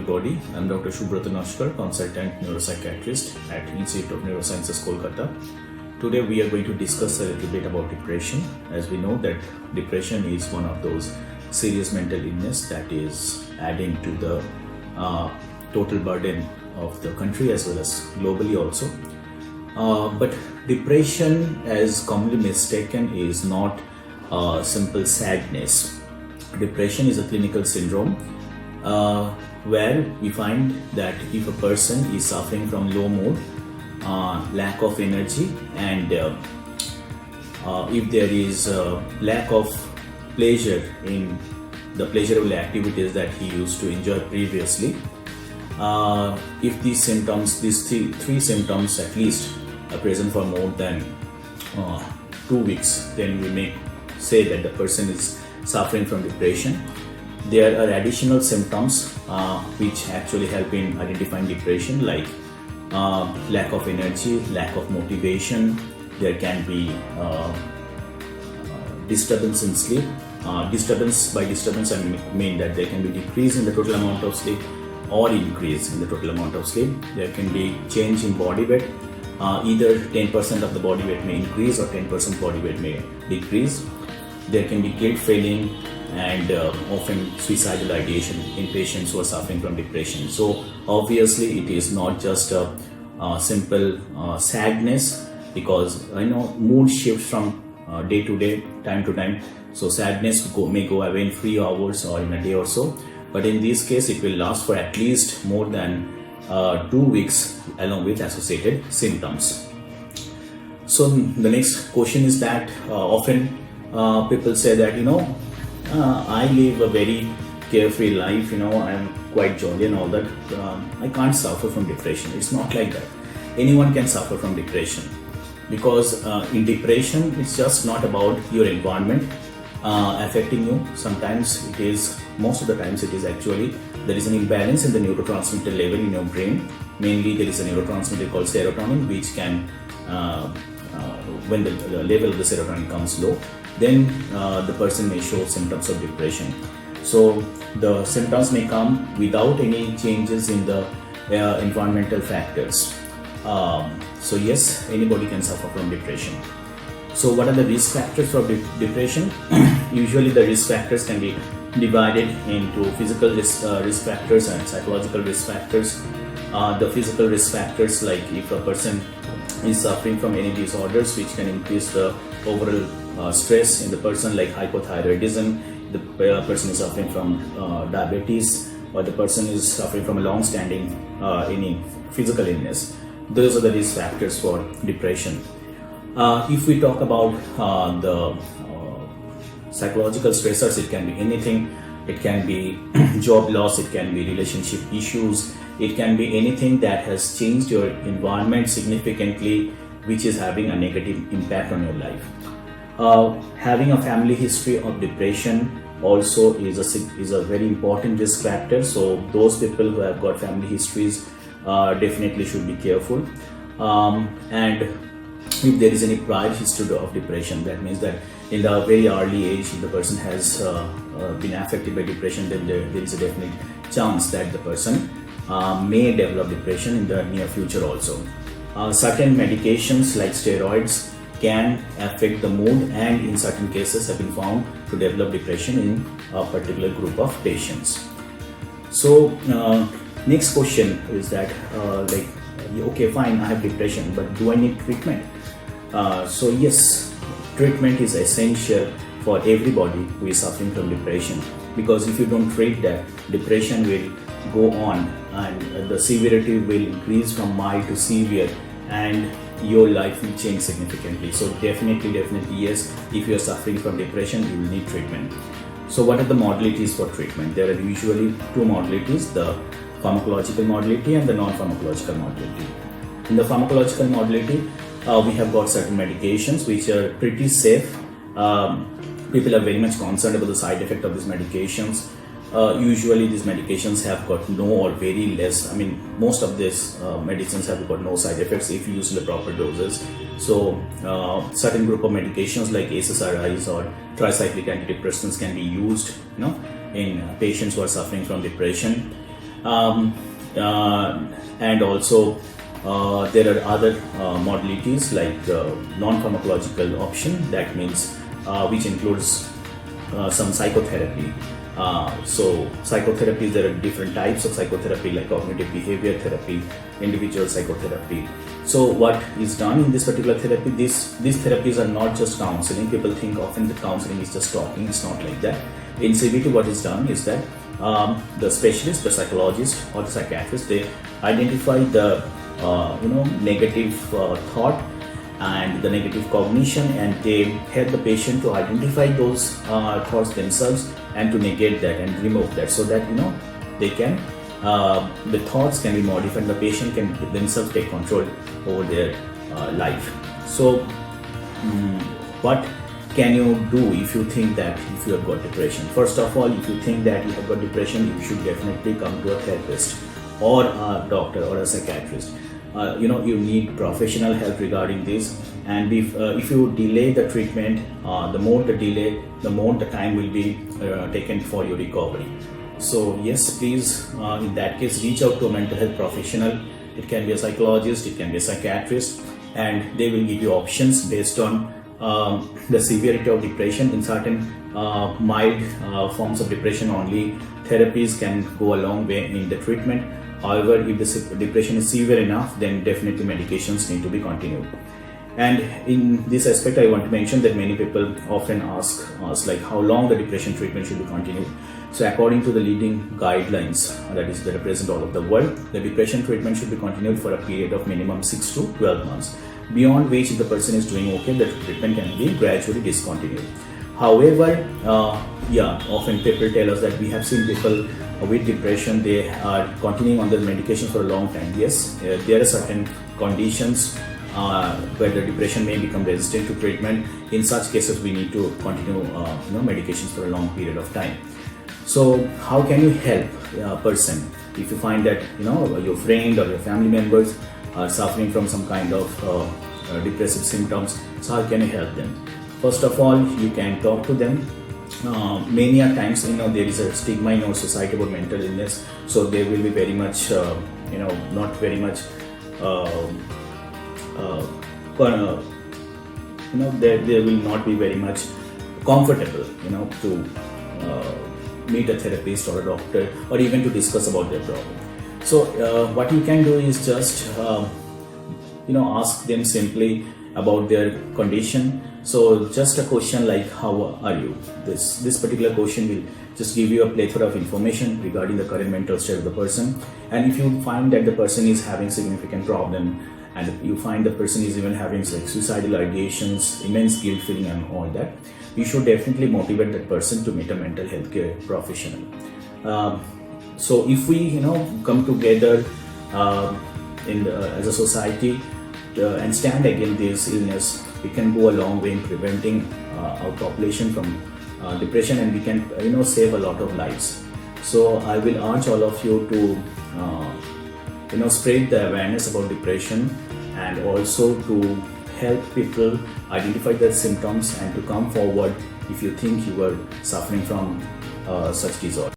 everybody. I'm Dr. Shubrata Nashkar, consultant neuropsychiatrist at Institute of Neurosciences, Kolkata. Today we are going to discuss a little bit about depression. As we know that depression is one of those serious mental illness that is adding to the total burden of the country as well as globally also. But depression, as commonly mistaken, is not simple sadness. Depression is a clinical syndrome where we find that if a person is suffering from low mood, lack of energy, and if there is lack of pleasure in the pleasurable activities that he used to enjoy previously, if these symptoms, these three symptoms at least, are present for more than 2 weeks, then we may say that the person is suffering from depression. There are additional symptoms which actually help in identifying depression, like lack of energy, lack of motivation. There can be disturbance in sleep. By disturbance I mean that there can be decrease in the total amount of sleep or increase in the total amount of sleep. There can be change in body weight. Either 10% of the body weight may increase or 10% body weight may decrease. There can be guilt feeling and often suicidal ideation in patients who are suffering from depression. So obviously it is not just a simple sadness, because mood shifts from day to day, time to time. So sadness may go away in 3 hours or in a day or so, but in this case it will last for at least more than 2 weeks along with associated symptoms. So the next question is that often people say that I live a very carefree life, I am quite jolly and all that, I can't suffer from depression. It's not like that. Anyone can suffer from depression, because in depression it's just not about your environment affecting you. Sometimes it is, most of the times it is actually, there is an imbalance in the neurotransmitter level in your brain. Mainly there is a neurotransmitter called serotonin, which can when the level of the serotonin comes low, then the person may show symptoms of depression. So the symptoms may come without any changes in the environmental factors. So yes, anybody can suffer from depression. So what are the risk factors for depression? Usually the risk factors can be divided into physical risk factors and psychological risk factors. The physical risk factors, like if a person is suffering from any disorders which can increase the overall stress in the person, like hypothyroidism, the person is suffering from diabetes, or the person is suffering from a long-standing any physical illness. Those are the risk factors for depression. If we talk about the psychological stressors, it can be anything. It can be job loss, it can be relationship issues, it can be anything that has changed your environment significantly, which is having a negative impact on your life. Having a family history of depression also is a very important risk factor. So those people who have got family histories definitely should be careful. And if there is any prior history of depression, that means that in the very early age, if the person has been affected by depression, then there is a definite chance that the person may develop depression in the near future also. Certain medications like steroids can affect the mood, and in certain cases have been found to develop depression in a particular group of patients. So next question is that okay, fine, I have depression, but do I need treatment? So yes, treatment is essential for everybody who is suffering from depression, because if you don't treat that, depression will go on and the severity will increase from mild to severe, and your life will change significantly. So definitely yes, if you are suffering from depression, you will need treatment. So what are the modalities for treatment? There are usually two modalities: the pharmacological modality and the non-pharmacological modality. In the pharmacological modality, we have got certain medications which are pretty safe. People are very much concerned about the side effect of these medications. Usually these medications have got no or very less, most of these medicines have got no side effects if used in the proper doses. So certain group of medications like SSRIs or tricyclic antidepressants can be used in patients who are suffering from depression. um, and also there are other modalities like non-pharmacological option, that means which includes some psychotherapy. So psychotherapy, there are different types of psychotherapy like cognitive behavior therapy, individual psychotherapy. So what is done in this particular therapy, these therapies are not just counseling. People think often that counseling is just talking. It's not like that. In CBT, what is done is that the specialist, the psychologist or the psychiatrist, they identify the negative thought and the negative cognition, and they help the patient to identify those thoughts themselves and to negate that and remove that, so that they can the thoughts can be modified and the patient can themselves take control over their life. So what can you do if you think that if you have got depression? First of all, if you think that you have got depression, you should definitely come to a therapist or a doctor or a psychiatrist. You need professional help regarding this, and if you delay the treatment, the more the delay, the more the time will be taken for your recovery. So yes, please in that case reach out to a mental health professional. It can be a psychologist, it can be a psychiatrist, and they will give you options based on the severity of depression. In certain mild forms of depression, only therapies can go a long way in the treatment. However, if the depression is severe enough, then definitely medications need to be continued. And in this aspect, I want to mention that many people often ask us like how long the depression treatment should be continued. So according to the leading guidelines that are present all over the world, the depression treatment should be continued for a period of minimum 6 to 12 months, beyond which if the person is doing okay, the treatment can be gradually discontinued. However, often people tell us that we have seen people with depression, they are continuing on the medication for a long time. Yes, there are certain conditions where the depression may become resistant to treatment. In such cases, we need to continue medications for a long period of time. So how can you help a person if you find that your friend or your family members are suffering from some kind of depressive symptoms? So how can you help them? First of all, you can talk to them. Many a times there is a stigma in our society about mental illness, so they will be very much not very much they will not be very much comfortable to meet a therapist or a doctor or even to discuss about their problem. So what you can do is just ask them simply about their condition. So just a question like how are you? This particular question will just give you a plethora of information regarding the current mental state of the person. And if you find that the person is having significant problem, and you find the person is even having like suicidal ideations, immense guilt feeling and all that, you should definitely motivate that person to meet a mental health care professional. So if we come together as a society and stand against this illness, we can go a long way in preventing our population from depression, and we can save a lot of lives. So I will urge all of you to spread the awareness about depression, and also to help people identify their symptoms and to come forward if you think you are suffering from such disorder.